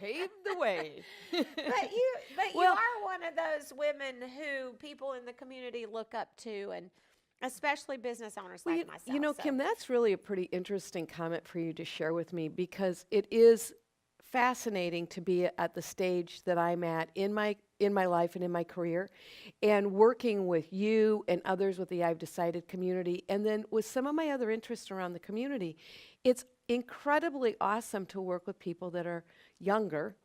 paved the way. But you are one of those women who people in the community look up to, and especially business owners like myself. You know, Kim, that's really a pretty interesting comment for you to share with me, because it is fascinating to be at the stage that I'm at in my life and in my career, and working with you and others with the I've Decided community, and then with some of my other interests around the community. It's incredibly awesome to work with people that are younger,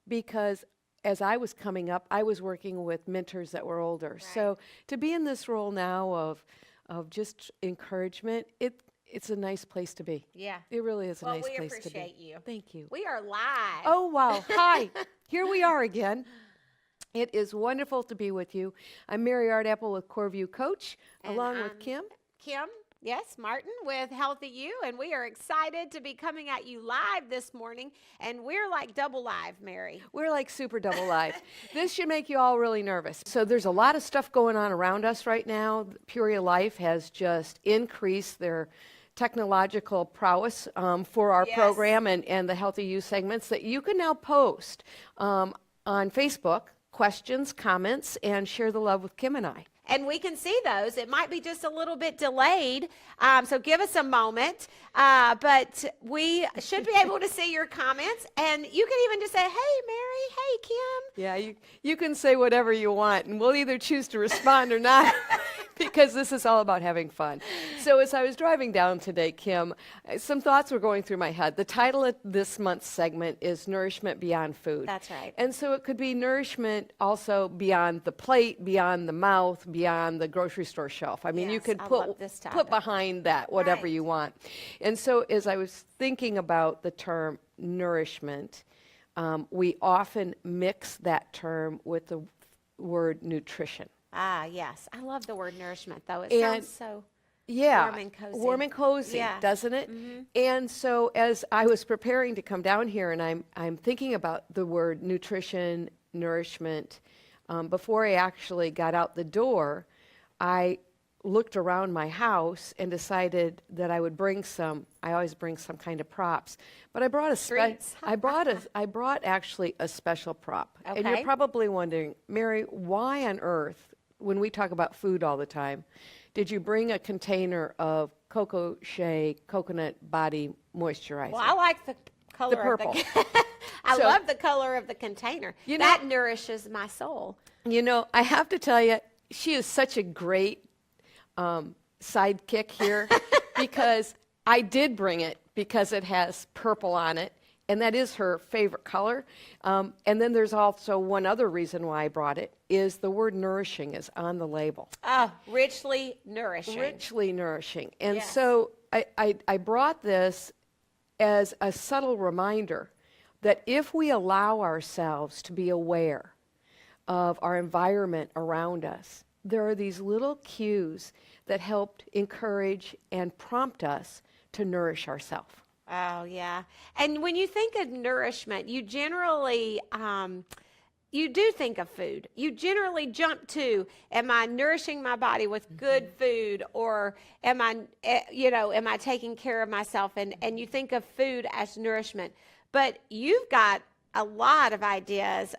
because as I was coming up, I was working with mentors that were older. Right. So to be in this role now of just encouragement, it's a nice place to be. Yeah. It really is a Well, nice we place to be. appreciate you. Thank you. We are live. Oh, wow. Hi. Here we are again. It is wonderful to be with you. I'm Mary Ardapple with Coreview Coach, And along I'm with Kim. Kim, yes, Martin with Healthy You, and we are excited to be coming at you live this morning, and we're like double live, Mary. We're like super double live. This should make you all really nervous. So there's a lot of stuff going on around us right now. Peoria Life has just increased their technological prowess for our Yes. program and the Healthy You segments that you can now post on Facebook, questions, comments, and share the love with Kim and I. And we can see those. It might be just a little bit delayed, so give us a moment. But we should be able to see your comments, and you can even just say, "Hey, Mary. Hey, Kim." Yeah, you can say whatever you want, and we'll either choose to respond or not, because this is all about having fun. So as I was driving down today, Kim, some thoughts were going through my head. The title of this month's segment is Nourishment Beyond Food. That's right. And so it could be nourishment also beyond the plate, beyond the mouth, beyond the grocery store shelf. I mean, you Yes, could I put love this put topic. behind that whatever Right. you want. And so as I was thinking about the term nourishment, we often mix that term with the word nutrition. Ah, yes. I love the word nourishment, though. It And- sounds so Yeah, warm and cozy. warm and cozy, Yeah. doesn't it? And so as I was preparing to come down here, and I'm thinking about the word nutrition, nourishment, before I actually got out the door, I looked around my house and decided that I would bring some. I always bring some kind of props, but I brought Treats. I brought actually a special prop. And Okay. you're probably wondering, Mary, why on earth, when we talk about food all the time, did you bring a container of Coco Shea coconut body moisturizer? Well, I like the color purple. of the I So- love the color of the container. You know- That nourishes my soul. You know, I have to tell you, she is such a great sidekick here, because I did bring it because it has purple on it, and that is her favorite color. And then there's also one other reason why I brought it, is the word nourishing is on the label. Oh, richly nourishing. Richly nourishing. And Yes. so I brought this as a subtle reminder that if we allow ourselves to be aware of our environment around us, there are these little cues that help encourage and prompt us to nourish ourselves. Oh, yeah. And when you think of nourishment, you generally, you do think of food. You generally jump to, am I nourishing my body with good food, or am I, am I taking care of myself? And you think of food as nourishment. But you've got a lot of ideas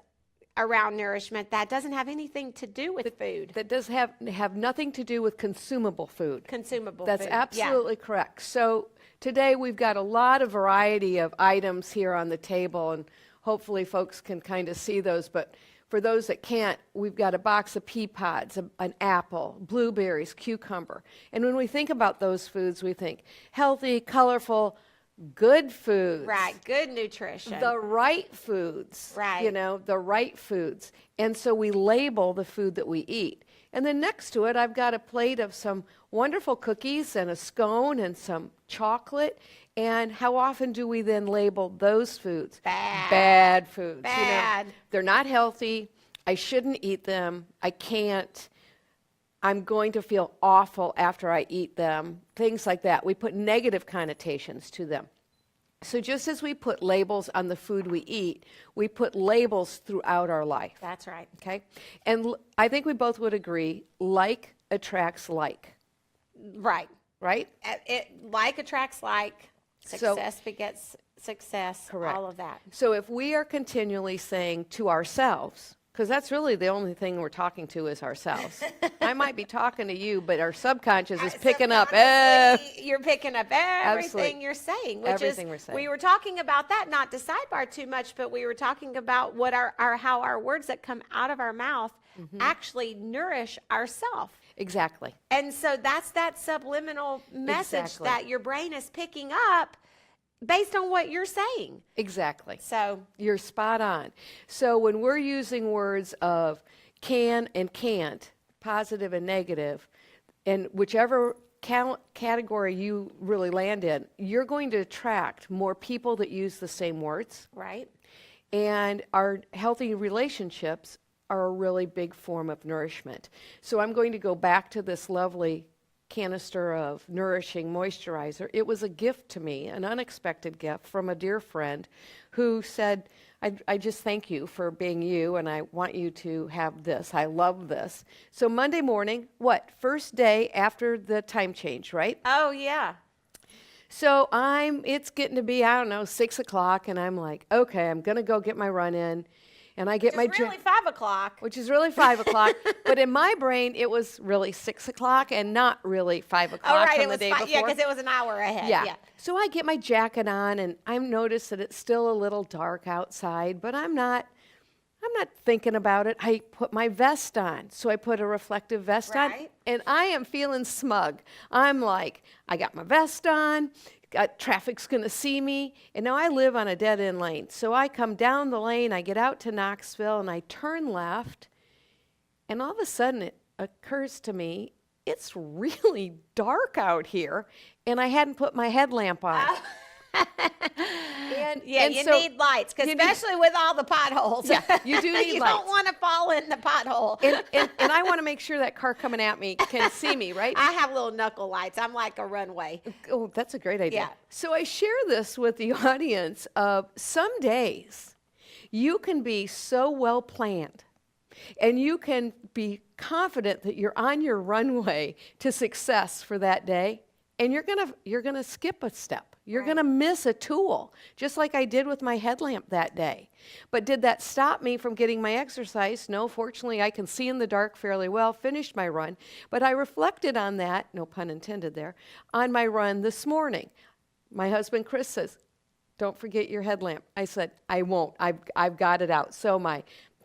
around nourishment that doesn't have anything to do with food. That does have nothing to do with consumable food. Consumable That's food. absolutely correct. So today we've got a lot of variety of items here on the table, and hopefully folks can kind of see those. But for those that can't, we've got a box of pea pods, an apple, blueberries, cucumber. And when we think about those foods, we think healthy, colorful, good foods. Right. Good nutrition. The right foods. Right. You know, the right foods. And so we label the food that we eat. And then next to it, I've got a plate of some wonderful cookies and a scone and some chocolate. And how often do we then label those foods? Bad foods. Bad. You know, they're not healthy. I shouldn't eat them. I can't. I'm going to feel awful after I eat them. Things like that. We put negative connotations to them. So just as we put labels on the food we eat, we put labels throughout our life. That's right. Okay? And I think we both would agree, like attracts like. Right. Right? Like attracts like. Success begets success, Correct. all of that. So if we are continually saying to ourselves, because that's really the only thing we're talking to is ourselves. I might be talking to you, but our subconscious is picking up. You're picking up everything Absolutely. you're saying, which Everything we're is saying. we were talking about that, not to sidebar too much, but we were talking about what how our words that come out of our mouth actually nourish ourselves. Exactly. And so that's that subliminal message Exactly. that your brain is picking up based on what you're saying. Exactly. So You're spot on. So when we're using words of can and can't, positive and negative, and whichever category you really land in, you're going to attract more people that use the same words. right. And our healthy relationships are a really big form of nourishment. So I'm going to go back to this lovely canister of nourishing moisturizer. It was a gift to me, an unexpected gift from a dear friend who said, I just thank you for being you, and I want you to have this. I love this. So Monday morning, first day after the time change, right? Oh, yeah. So it's getting to be, I don't know, 6 o'clock, and I'm like, okay, I'm going to go get my run in. And I get my It's really 5 o'clock. which is really 5 o'clock, but in my brain, it was really 6 o'clock and not really 5 o'clock Oh, right. from It the was day before. yeah, because it was an hour ahead. Yeah. So I get my jacket on, and I notice that it's still a little dark outside, but I'm not thinking about it. I put my vest on. So I put a reflective vest on, Right. and I am feeling smug. I'm like, I got my vest on, traffic's going to see me, and now I live on a dead-end lane. So I come down the lane, I get out to Knoxville, and I turn left, and all of a sudden it occurs to me, it's really dark out here, and I hadn't put my headlamp on. Yeah, and you so need lights, 'cause you need- especially with all the potholes. Yeah, you do need you lights. don't want to fall in the pothole. and I want to make sure that car coming at me can see me, right? I have little knuckle lights. I'm like a runway. Oh, that's a great idea. Yeah. So I share this with the audience of some days you can be so well planned and you can be confident that you're on your runway to success for that day, and you're gonna skip a step. You're going to miss a tool, just like I did with my headlamp that day. But did that stop me from getting my exercise? No, fortunately, I can see in the dark fairly well, finished my run. But I reflected on that, no pun intended there, on my run this morning. My husband, Chris, says, don't forget your headlamp. I said, I won't. I've got it out. So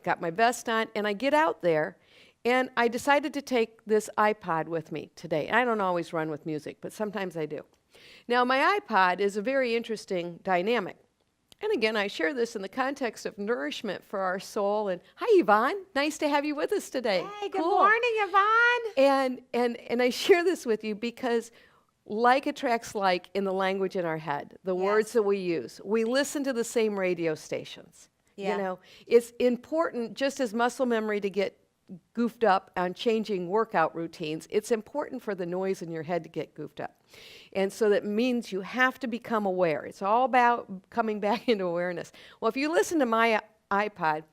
got my vest on, and I get out there, and I decided to take this iPod with me today. I don't always run with music, but sometimes I do. Now, my iPod is a very interesting dynamic. And again, I share this in the context of nourishment for our soul. And hi, Yvonne. Nice to have you with us today. Hey, good morning, Yvonne. And I share this with you because like attracts like in the language in our head, the words that we use. We listen to the same radio stations. Yeah. You know, it's important just as muscle memory to get goofed up on changing workout routines. It's important for the noise in your head to get goofed up. And so that means you have to become aware. It's all about coming back into awareness. Well, if you listen to my iPod,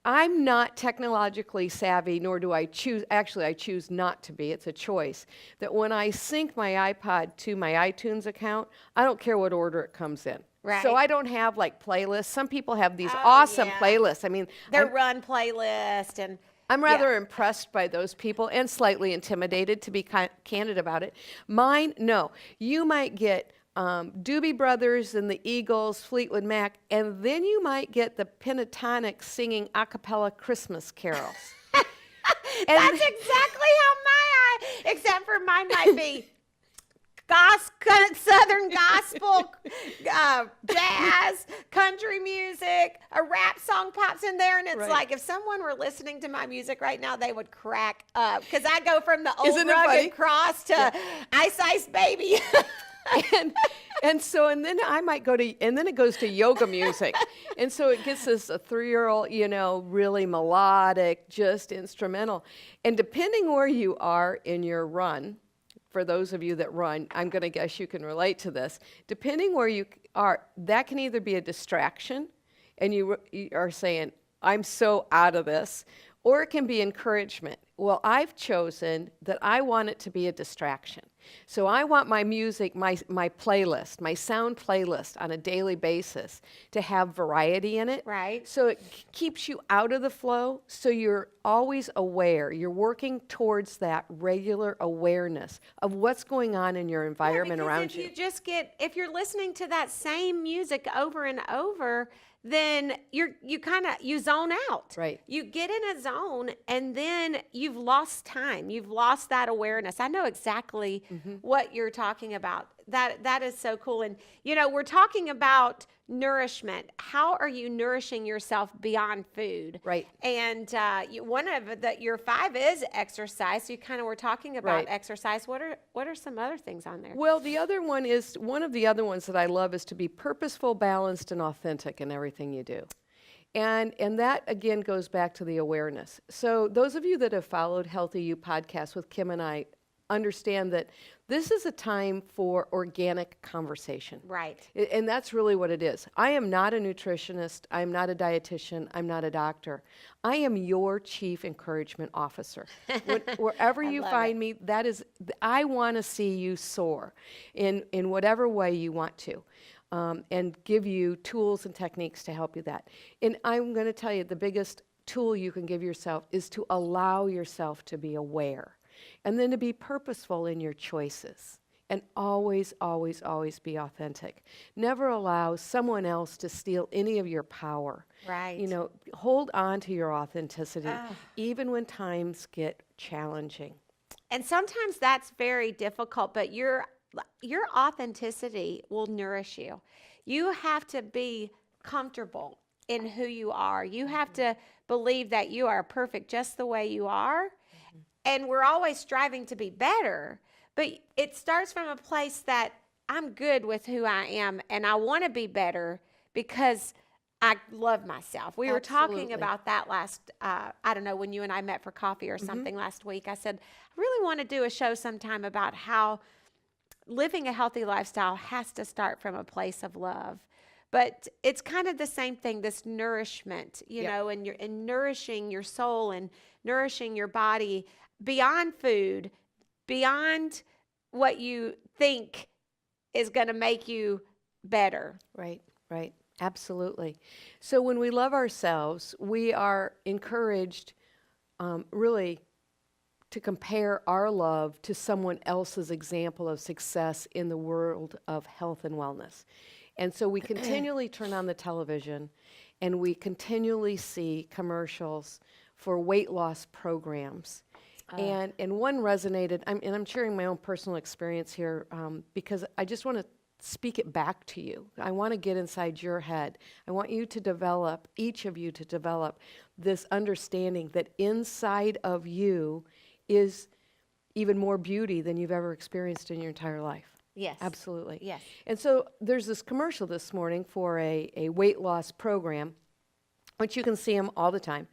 I'm not technologically savvy, nor do I choose, actually I choose not to be, it's a choice, that when I sync my iPod to my iTunes account, I don't care what order it comes in. Right. So I don't have like playlists. Some people have these awesome yeah. playlists. I mean, Their run playlist and I'm rather impressed by those people and slightly intimidated, to be candid about it. Mine, no. You might get Doobie Brothers and the Eagles, Fleetwood Mac, and then you might get the Pentatonic singing a cappella Christmas carols. that's exactly how except for mine might be Southern gospel, jazz, country music, a rap song pops in there, and it's Right. like if someone were listening to my music right now, they would crack up because I go from the old Isn't it funny? rugged cross to Ice Ice Baby. and then I might go to, and then it goes to yoga music. And so it gets this a 3-year-old, really melodic, just instrumental. And depending where you are in your run, for those of you that run, I'm going to guess you can relate to this. Depending where you are, that can either be a distraction, and you are saying, I'm so out of this, or it can be encouragement. Well, I've chosen that I want it to be a distraction. So I want my music, my playlist, my sound playlist on a daily basis to have variety in it. Right. So it keeps you out of the flow, so you're always aware. You're working towards that regular awareness of what's going on in your environment because around if you. if you're listening to that same music over and over, then you zone out. Right. You get in a zone and then you've lost time. You've lost that awareness. I know exactly what you're talking about. That is so cool. And we're talking about nourishment. How are you nourishing yourself beyond food? Right. And one of your 5 is exercise. So you kind of were talking about Right. exercise. What are some other things on there? Well, the other one is, one of the other ones that I love is to be purposeful, balanced, and authentic in everything you do. And that, again, goes back to the awareness. So those of you that have followed Healthy You podcast with Kim and I understand that this is a time for organic conversation. Right. And that's really what it is. I am not a nutritionist. I'm not a dietitian. I'm not a doctor. I am your chief encouragement officer. Wherever you find me, that is, I want to see you soar in whatever way you want to. And give you tools and techniques to help you that. And I'm going to tell you, the biggest tool you can give yourself is to allow yourself to be aware, and then to be purposeful in your choices, and always, always, always be authentic. Never allow someone else to steal any of your power. Right. Hold on to your authenticity, even when times get challenging. And sometimes that's very difficult, but your authenticity will nourish you. You have to be comfortable in who you are. You have to believe that you are perfect just the way you are. And we're always striving to be better, but it starts from a place that I'm good with who I am and I want to be better because I love myself. We were talking Absolutely. about that last, I don't know, when you and I met for coffee or something last week. I said, I really want to do a show sometime about how living a healthy lifestyle has to start from a place of love. But it's kind of the same thing, this nourishment, and nourishing your soul and nourishing your body beyond food, beyond what you think is going to make you better. Right, right. Absolutely. So when we love ourselves, we are encouraged really to compare our love to someone else's example of success in the world of health and wellness. And so we continually turn on the television and we continually see commercials for weight loss programs. And one resonated, and I'm sharing my own personal experience here because I just want to speak it back to you. I want to get inside your head. I want you to develop, each of you to develop this understanding that inside of you is even more beauty than you've ever experienced in your entire life. Yes. Absolutely. Yes. And so there's this commercial this morning for a weight loss program, which you can see them all the time.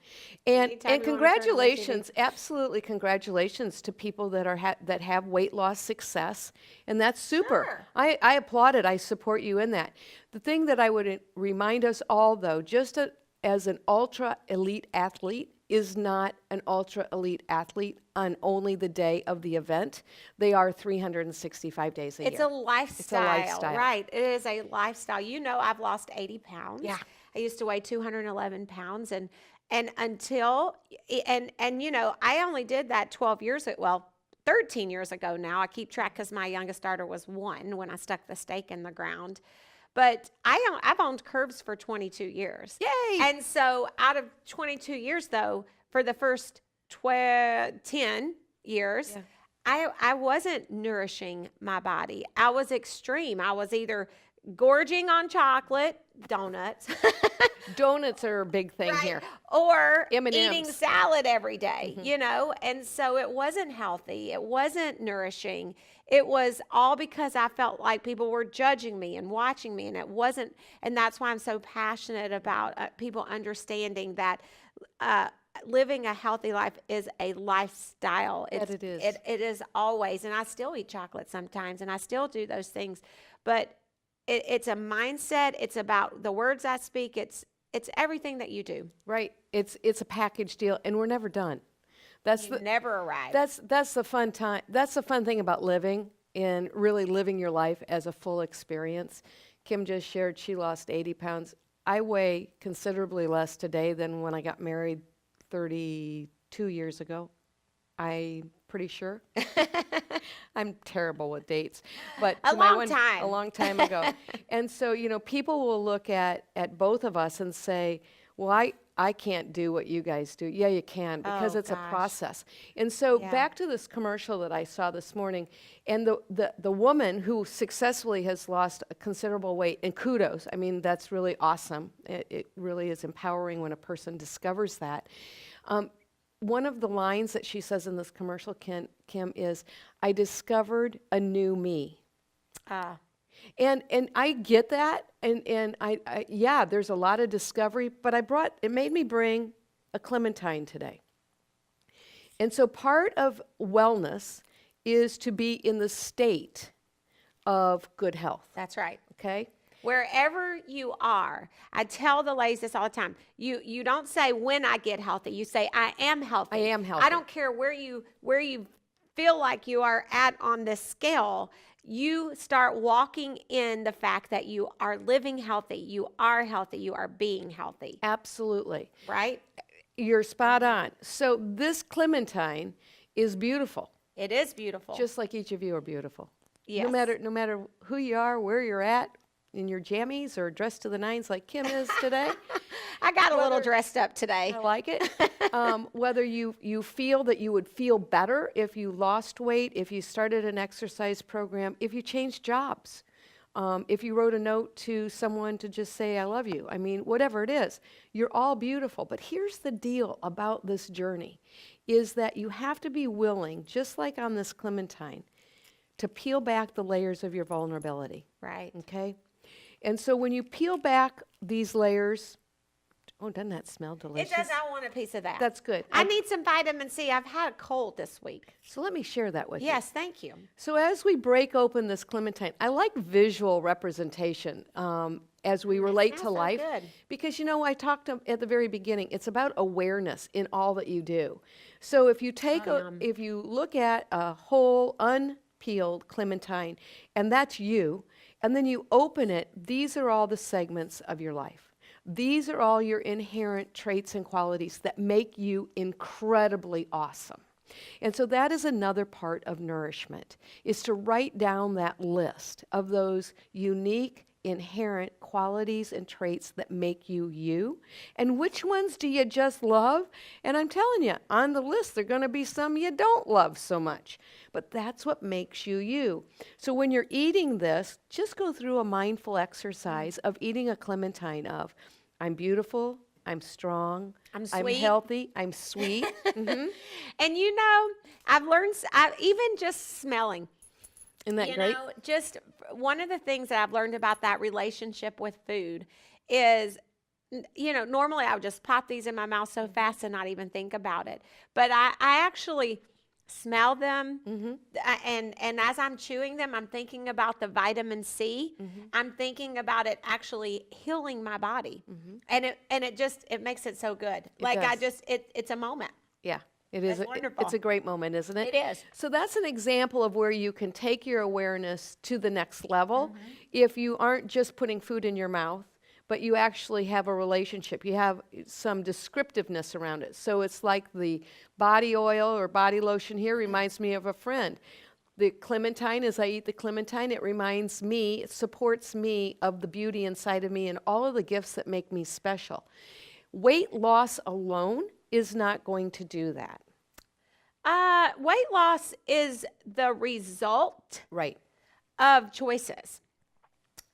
And Anytime you wanna turn on the congratulations, absolutely congratulations to people that are that have weight loss success, and that's super. Sure. I applaud it. I support you in that. The thing that I would remind us all, though, just as an ultra elite athlete is not an ultra elite athlete on only the day of the event. They are 365 days a year. It's a lifestyle. It's a lifestyle. Right. It is a lifestyle. I've lost 80 pounds. Yeah. I used to weigh 211 pounds and until, I only did that 13 years ago now. I keep track because my youngest daughter was 1 when I stuck the stake in the ground. But I've owned Curves for 22 years. Yay! And so out of 22 years, though, for the first 10 years, I wasn't nourishing my body. I was extreme. I was either gorging on chocolate, donuts. Donuts are a big thing Right. here. Or M&Ms. eating salad every day, and so it wasn't healthy. It wasn't nourishing. It was all because I felt like people were judging me and watching me, and it wasn't. And that's why I'm so passionate about people understanding that living a healthy life is a lifestyle. That it is. It is always, and I still eat chocolate sometimes, and I still do those things, but it's a mindset. It's about the words I speak. It's everything that you do. Right. It's a package deal, and we're never done. That's You never arrive. that's the fun time. That's the fun thing about living and really living your life as a full experience. Kim just shared she lost 80 pounds. I weigh considerably less today than when I got married 32 years ago. I'm pretty sure. I'm terrible with dates, but A to my long time. a long time ago. And so, people will look at both of us and say, well, I can't do what you guys do. Yeah, you can, because Oh, it's a gosh. process. And so Yeah. back to this commercial that I saw this morning, and the woman who successfully has lost a considerable weight, and kudos, I mean, that's really awesome. It really is empowering when a person discovers that. One of the lines that she says in this commercial, Kim, is, I discovered a new me. Ah, And I get that, and yeah, there's a lot of discovery, but it made me bring a clementine today. And so part of wellness is to be in the state of good health, that's right. okay? Wherever you are, I tell the ladies this all the time. You don't say when I get healthy. You say I am healthy. I am healthy. I don't care where you feel like you are at on this scale. You start walking in the fact that you are living healthy. You are healthy. You are being healthy. Absolutely. Right? You're spot on. So this clementine is beautiful, It is beautiful. just like each of you are beautiful. Yes. No matter who you are, where you're at, in your jammies or dressed to the nines like Kim is today. I got a little dressed up today. I like it. Whether you feel that you would feel better if you lost weight, if you started an exercise program, if you changed jobs, if you wrote a note to someone to just say, I love you. I mean, whatever it is, you're all beautiful. But here's the deal about this journey, is that you have to be willing, just like on this clementine, to peel back the layers of your vulnerability. Right. Okay? And so when you peel back these layers, oh, doesn't that smell delicious? It does. I want a piece of that. That's good. I need some vitamin C. I've had a cold this week. So let me share that with you. Yes, thank you. So as we break open this clementine, I like visual representation as we relate to smells so life. good. Because, I talked at the very beginning, it's about awareness in all that you do. So if you if you look at a whole unpeeled clementine, and that's you, and then you open it, these are all the segments of your life. These are all your inherent traits and qualities that make you incredibly awesome. And so that is another part of nourishment, is to write down that list of those unique, inherent qualities and traits that make you you. And which ones do you just love? And I'm telling you, on the list, there are going to be some you don't love so much. But that's what makes you you. So when you're eating this, just go through a mindful exercise of eating a clementine of, I'm beautiful, I'm strong, I'm I'm sweet. healthy, I'm sweet. And I've learned, even just smelling. Isn't that great? Just one of the things that I've learned about that relationship with food is, normally I would just pop these in my mouth so fast and not even think about it. But I actually smell them, and as I'm chewing them, I'm thinking about the vitamin C. I'm thinking about it actually healing my body, and it makes it so good. It's a moment. Yeah. It is. That's wonderful. It's a great moment, isn't it? It is. So that's an example of where you can take your awareness to the next level if you aren't just putting food in your mouth, but you actually have a relationship. You have some descriptiveness around it. So it's like the body oil or body lotion here reminds me of a friend. The clementine, as I eat the clementine, it reminds me, it supports me of the beauty inside of me and all of the gifts that make me special. Weight loss alone is not going to do that. Weight loss is the result Right. of choices.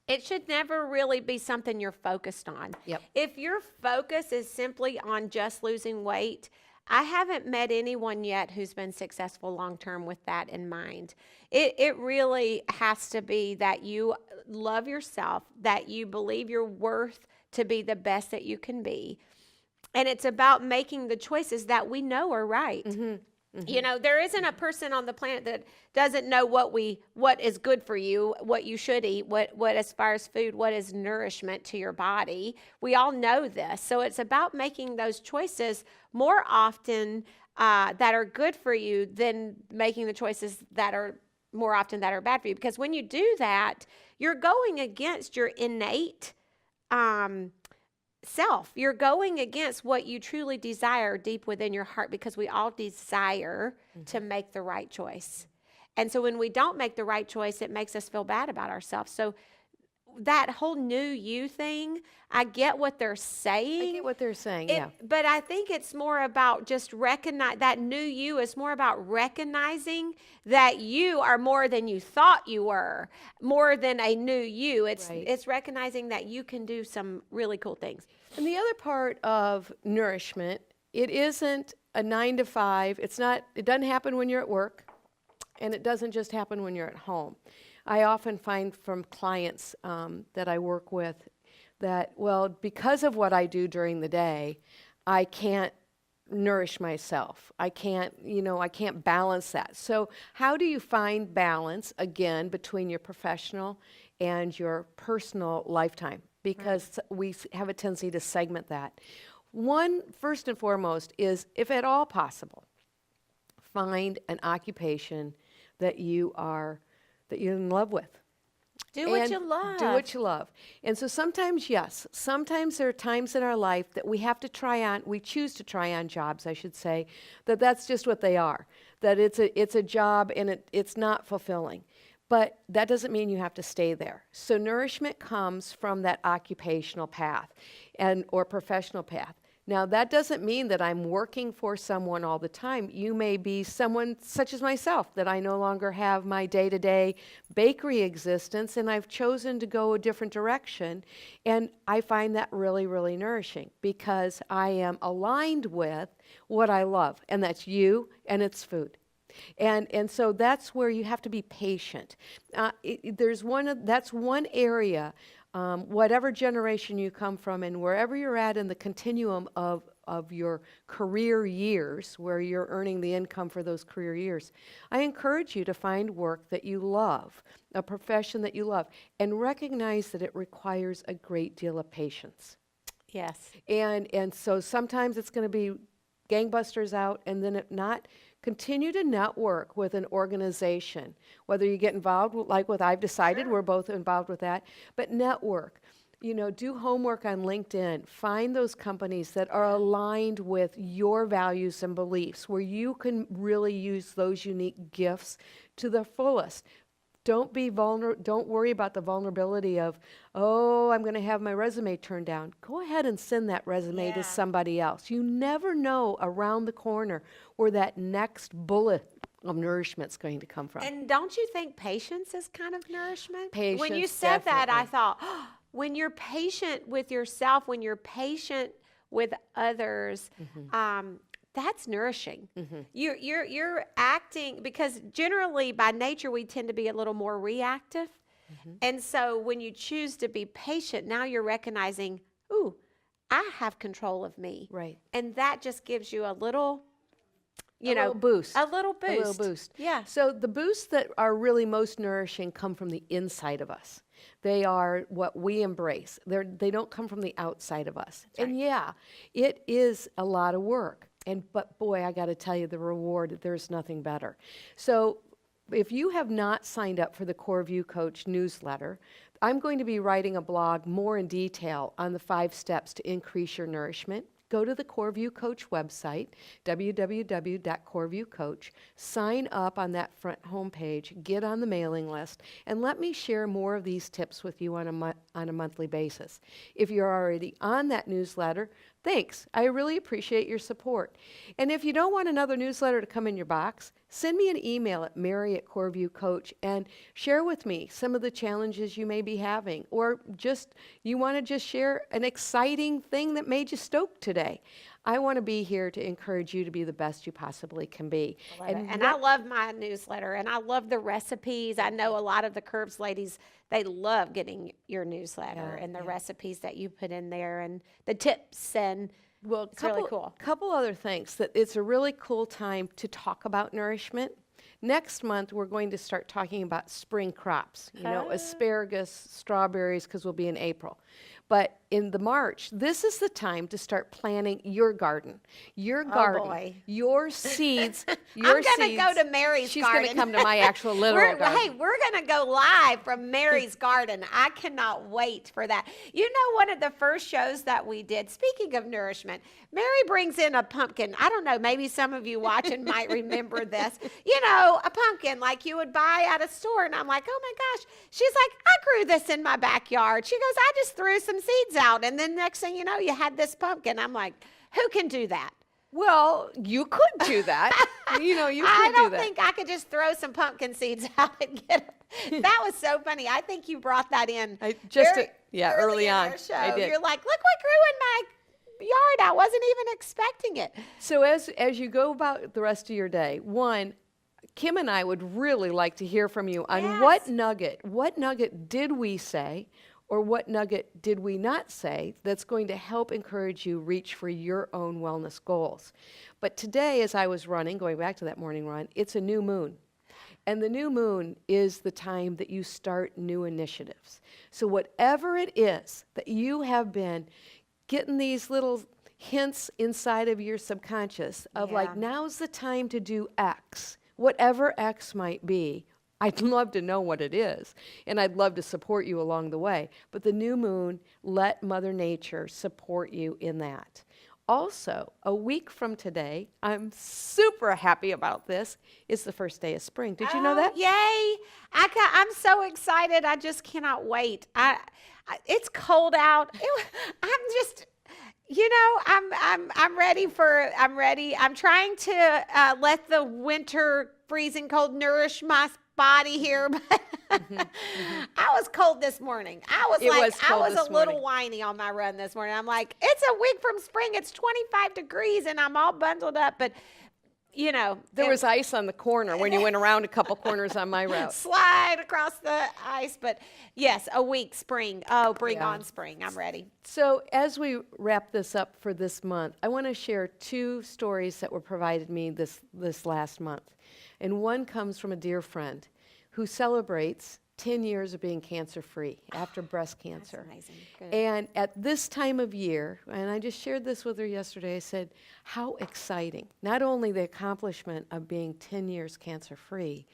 It should never really be something you're focused on. Yep. If your focus is simply on just losing weight, I haven't met anyone yet who's been successful long-term with that in mind. It really has to be that you love yourself, that you believe you're worth to be the best that you can be. And it's about making the choices that we know are right. There isn't a person on the planet that doesn't know what is good for you, what you should eat, what as far as food, what is nourishment to your body. We all know this. So it's about making those choices more often that are good for you than making the choices that are more often that are bad for you. Because when you do that, you're going against your innate self. You're going against what you truly desire deep within your heart, because we all desire to make the right choice. And so when we don't make the right choice, it makes us feel bad about ourselves. So that whole new you thing, I get what they're saying. I get what they're saying, yeah. But I think it's more about just recognize that new you is more about recognizing that you are more than you thought you were, more than a new you. It's recognizing that you can do some really cool things. And the other part of nourishment, it isn't a 9 to 5. It doesn't happen when you're at work, and it doesn't just happen when you're at home. I often find from clients that I work with that, well, because of what I do during the day, I can't nourish myself. I can't balance that. So how do you find balance, again, between your professional and your personal lifetime? Because we have a tendency to segment that. One, first and foremost, is, if at all possible, find an occupation that you're in love with. Do what you love. Do what you love. And so sometimes, yes, sometimes there are times in our life that we choose to try on jobs, I should say, that's just what they are. That it's a job and it's not fulfilling. But that doesn't mean you have to stay there. So nourishment comes from that occupational path or professional path. Now, that doesn't mean that I'm working for someone all the time. You may be someone such as myself, that I no longer have my day-to-day bakery existence, and I've chosen to go a different direction. And I find that really, really nourishing, because I am aligned with what I love, and that's you, and it's food. And so that's where you have to be patient. That's one area. Whatever generation you come from, and wherever you're at in the continuum of your career years, where you're earning the income for those career years, I encourage you to find work that you love, a profession that you love, and recognize that it requires a great deal of patience. Yes. And so sometimes it's going to be gangbusters out, and then if not, continue to network with an organization, whether you get involved, like what I've decided, we're both involved with that, but network. Do homework on LinkedIn. Find those companies that are aligned with your values and beliefs, where you can really use those unique gifts to the fullest. Don't worry about the vulnerability of, I'm going to have my resume turned down. Go ahead and send that resume to somebody else. You never know around the corner where that next bullet of nourishment's going to come from. And don't you think patience is kind of nourishment? Patience, when you said that, I definitely. thought, when you're patient with yourself, when you're patient with others, that's nourishing. You're acting, because generally by nature we tend to be a little more reactive. And so when you choose to be patient, now you're recognizing, I have control of me. Right. And that just gives you a little, boost. A little boost. A little boost. Yeah. So the boosts that are really most nourishing come from the inside of us. They are what we embrace. They don't come from the outside of us. That's And yeah, it is a lot of work. But boy, I got to tell you, the reward, there's nothing better. So if you have not signed up for the Core View Coach newsletter, I'm going to be writing a blog more in detail on the 5 steps to increase your nourishment. Go to the Core View Coach website, www.coreviewcoach, sign up on that front homepage, get on the mailing list, and let me share more of these tips with you on a monthly basis. If you're already on that newsletter, thanks. I really appreciate your support. And if you don't want another newsletter to come in your box, send me an email at Mary@CoreviewCoach and share with me some of the challenges you may be having, or you want to just share an exciting thing that made you stoked today. I want to be here to encourage you to be the best you possibly can be. And I love my newsletter, and I love the recipes. I know a lot of the Curves ladies, they love getting your newsletter and the recipes that you put in there and the tips, and it's really cool. Couple other things, that it's a really cool time to talk about nourishment. Next month, we're going to start talking about spring crops, asparagus, strawberries, because we'll be in April. But in the March, this is the time to start planting your garden. Your garden, boy. your seeds, your I'm going to go seeds. to Mary's She's garden. going to come to my actual literal garden. Hey, we're going to go live from Mary's garden. I cannot wait for that. You know, one of the first shows that we did, speaking of nourishment, Mary brings in a pumpkin. I don't know, maybe some of you watching might remember this. You know, a pumpkin like you would buy at a store. And I'm like, oh my gosh. She's like, I grew this in my backyard. She goes, I just threw some seeds out. And then next thing you know, you had this pumpkin. I'm like, who can do that? Well, you could do that. You could do that. I don't think I could just throw some pumpkin seeds out and get them. That was so funny. I think you brought that in early in on. our show. I did. You're like, look what grew in my yard. I wasn't even expecting it. So as you go about the rest of your day, one, Kim and I would really like to hear from you on what nugget did we say, or what nugget did we not say that's going to help encourage you reach for your own wellness goals. But today, as I was running, going back to that morning run, it's a new moon. And the new moon is the time that you start new initiatives. So whatever it is that you have been getting these little hints inside of your subconscious of like, now's the time to do X, whatever X might be, I'd love to know what it is, and I'd love to support you along the way. But the new moon, let Mother Nature support you in that. Also, a week from today, I'm super happy about this, is the first day of spring. Did you know that? Yay. I'm so excited. I just cannot wait. It's cold out. I'm just... I'm ready. I'm ready. I'm trying to let the winter freezing cold nourish my body here, but I was cold this morning. I was a little whiny on my run this morning. I'm like, it's a week from spring. It's 25 degrees and I'm all bundled up, but there was ice on the corner when you went around a couple corners on my route. Slide across the ice, but yes, a week, spring. Oh, bring on spring. I'm ready. So as we wrap this up for this month, I want to share 2 stories that were provided me this last month. And one comes from a dear friend who celebrates 10 years of being cancer-free after breast cancer. That's amazing. Good. And at this time of year, and I just shared this with her yesterday, I said, how exciting. Not only the accomplishment of being 10 years cancer-free,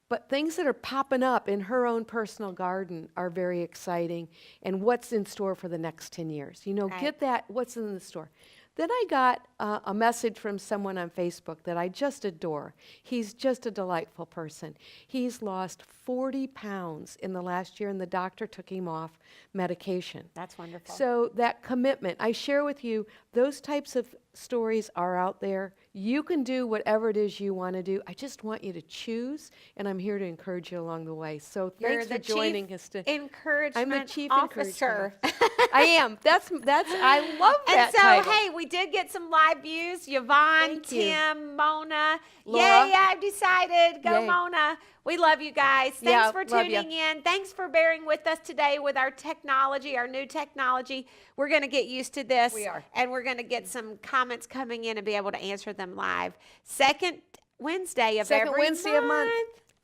but things that are popping up in her own personal garden are very exciting, and what's in store for the next 10 years. Get that, what's in the store. Then I got a message from someone on Facebook that I just adore. He's just a delightful person. He's lost 40 pounds in the last year, and the doctor took him off medication. That's wonderful. So that commitment, I share with you, those types of stories are out there. You can do whatever it is you want to do. I just want you to choose, and I'm here to encourage you along the way. So thanks for joining us. I'm the chief officer. I am. I love that title. Hey, we did get some live views. Yvonne, Thank you. Tim, Mona. Laura. Yay, I've decided. Go, Yay. Mona. We love you guys. Thanks for tuning in. Thanks for bearing with us today with our technology, our new technology. We're going to get used to this. We are. And we're going to get some comments coming in and be able to answer them live. Second Wednesday of every month.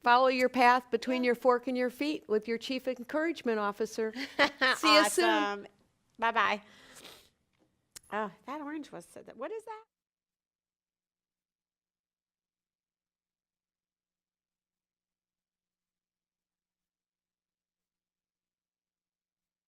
Follow your path between your fork and your feet with your Chief Encouragement Officer. See you soon. Bye-bye. Oh, that orange was, what is that?